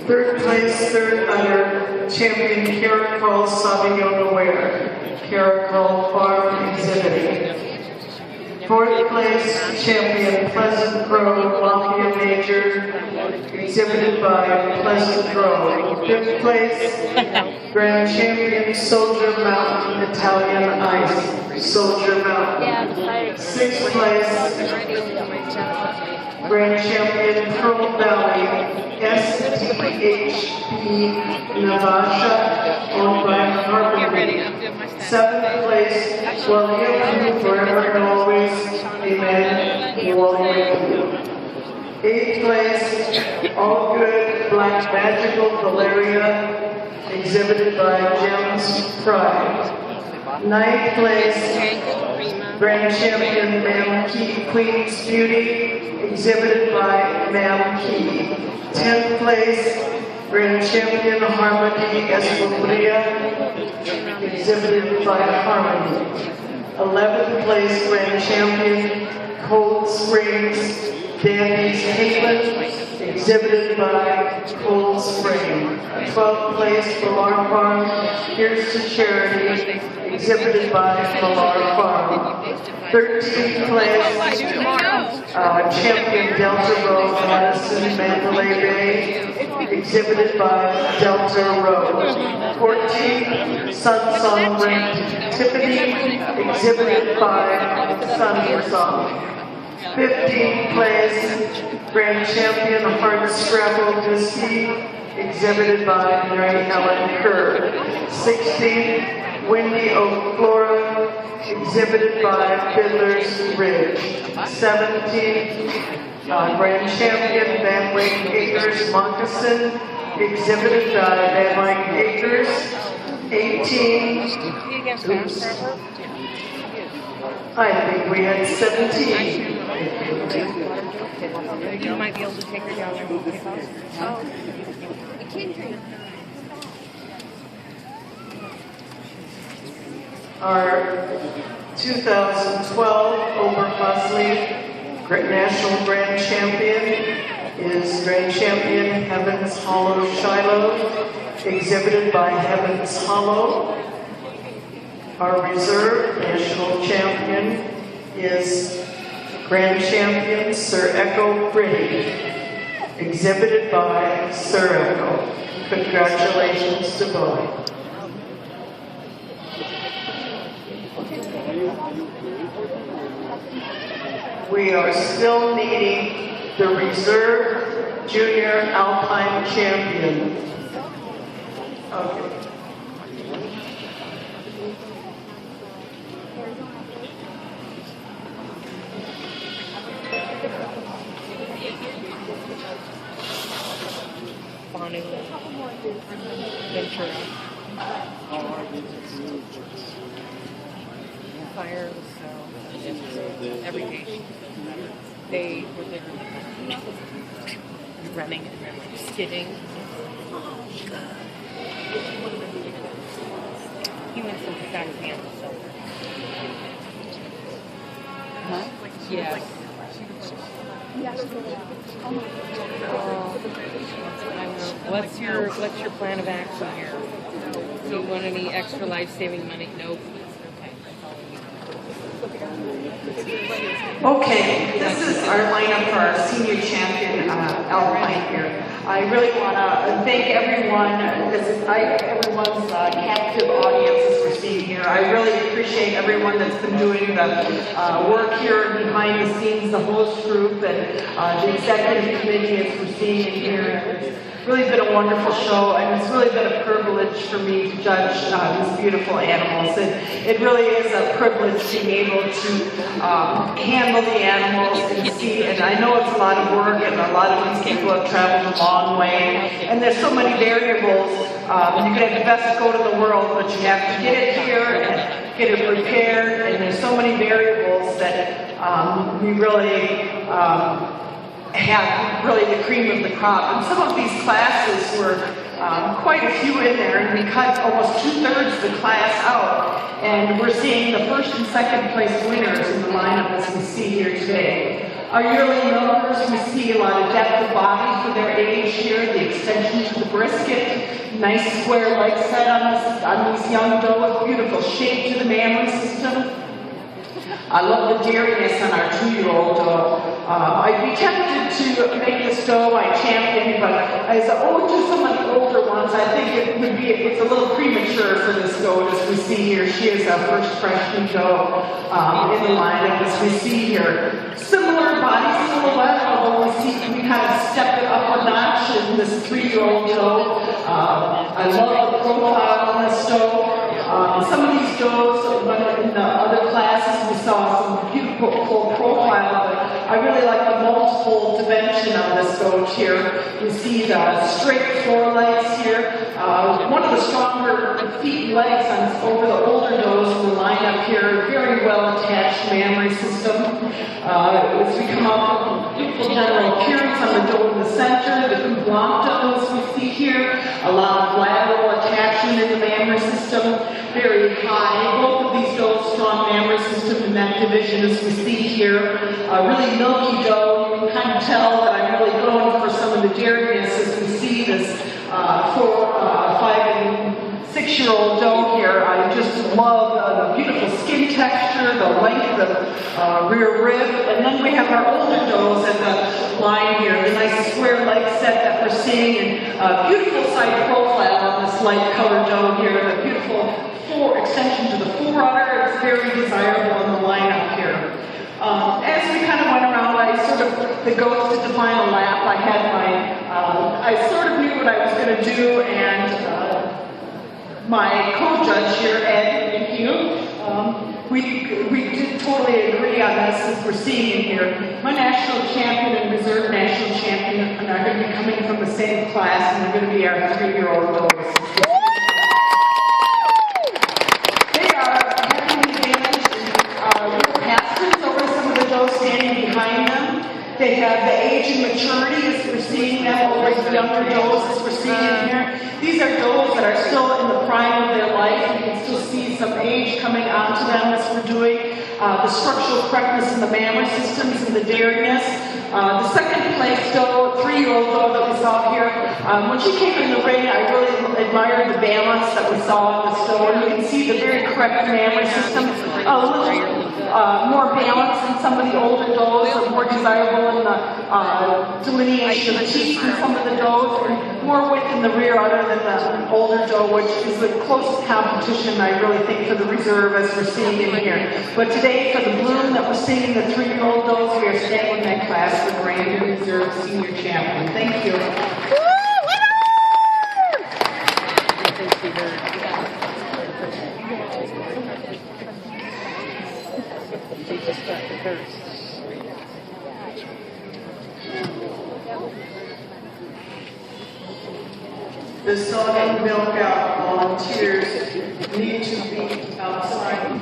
Third place, third under, champion Caracol Sauvignon Noir, Caracol Farm exhibiting. Fourth place, champion Pleasant Grove Mafia Major, exhibited by Pleasant Grove. Fifth place, grand champion Soldier Mountain Italian Ice, Soldier Mountain. Sixth place, grand champion Pearl Valley STHP Navasha, owned by Harmony. Seventh place, William, forever and always, amen, William. Eighth place, All Good Black Magical Valeria, exhibited by Gems Pride. Ninth place, Grand Champion Mam Key Queen's Beauty, exhibited by Mam Key. 10th place, Grand Champion Harmony Escalibria, exhibited by Harmony. 11th place, Grand Champion Cold Springs Dandy's Caitlin, exhibited by Cold Spring. 12th place, Millar Farm Here's to Charity, exhibited by Millar Farm. 13th place, Champion Delta Road Madison Mandalay Bay, exhibited by Delta Road. 14th, Sun Song Rent Tiffany, exhibited by Sun Song. 15th place, Grand Champion Hard Scrabble Whiskey, exhibited by Mary Helen Kerr. 16th, Windy Oak Flora, exhibited by Fiddler's Ridge. 17th, Grand Champion Van Wyck Acres Moccasin, exhibited by Van Wyck Acres. 18th, oops, I think we had 17. You might be able to take her down there. Oh. Our 2012 Oberhausley National Grand Champion is Grand Champion Heavens Hollow Shiloh, exhibited by Heavens Hollow. Our reserve national champion is Grand Champion Sir Echo Pretty, exhibited by Sir Echo. Congratulations to both. We are still needing the reserve junior Alpine champion. Okay. Ventura. Fire, so everything. They were literally running and skidding. He went from the guy's hand to silver. Huh? Yes. What's your plan of action here? Do you want any extra life-saving money? Nope. Okay, this is our lineup for our senior champion Alpine here. I really want to thank everyone, because everyone's captive audiences we're seeing here. I really appreciate everyone that's been doing the work here behind the scenes, the host group, and the executive committee as we're seeing in here. It's really been a wonderful show, and it's really been a privilege for me to judge these beautiful animals. It really is a privilege being able to handle the animals and see, and I know it's a lot of work, and a lot of these people have traveled a long way, and there's so many variables. You can have the best goat in the world, but you have to get it here and get it repaired, and there's so many variables that we really have really the cream of the crop. And some of these classes were quite a few in there, and we cut almost 2/3 of the class out. And we're seeing the first and second place winners in the lineup as we see here today. Our yearly milkers, we see a lot of depth of body for their age here, the extension to the brisket, nice square leg set on these young does, beautiful shape to the mammary system. I love the dairiness on our 2-year-old doe. I'd be tempted to make this doe my champion, but as I owe to some of the older ones, I think it's a little premature for this doe. As we see here, she is our first freshman doe in the lineup, as we see here. Similar body silhouette, although we kind of stepped it up a notch in this 3-year-old doe. I love the profile on this doe. Some of these does, in the other classes, we saw some beautiful profile, but I really like the multiple dimension on this goat here. You see the straight forelegs here. One of the stronger feet and legs over the older does in the lineup here. Very well attached mammary system. As we come up, beautiful general appearance on the doe in the center. The two blanc does we see here. A lot of lateral attachment in the mammary system. Very high. Both of these does strong mammary system in that division, as we see here. Really milky doe. You can kind of tell that I'm really going for some of the dairiness as we see this 4, 5, and 6-year-old doe here. I just love the beautiful skin texture, the length of the rear rib, and then we have our older does in the line here, the nice square leg set that we're seeing, and beautiful side profile on this light colored doe here, the beautiful extension to the forerunner. It's very desirable in the lineup here. As we kind of went around, the goats to define a lap. I had I sort of knew what I was going to do, and my co-judge here, Ed, thank you. We did totally agree on this, as we're seeing in here. My national champion and reserve national champion are going to be coming from the same class, and they're going to be our 3-year-old dogs. They have the age and maturity, as we're seeing them, over the younger does, as we're seeing in here. These are does that are still in the prime of their life. You can still see some age coming onto them as we're doing. The structural correctness in the mammary systems and the dairiness. The second place doe, 3-year-old doe that we saw here, when she came in the ring, I really admired the balance that we saw in this doe. And you can see the very correct mammary system. A little more balance than some of the older does, or more desirable in the delineation of the teeth in some of the does, and more width in the rear other than the older doe, which is the closest competition, I really think, for the reserve as we're seeing in here. But today, for the bloom that we're seeing in the 3-year-old does, we are staying in that class for the Ranger Reserve Senior Champion. Thank you. The sawing milk out volunteers need to be outside.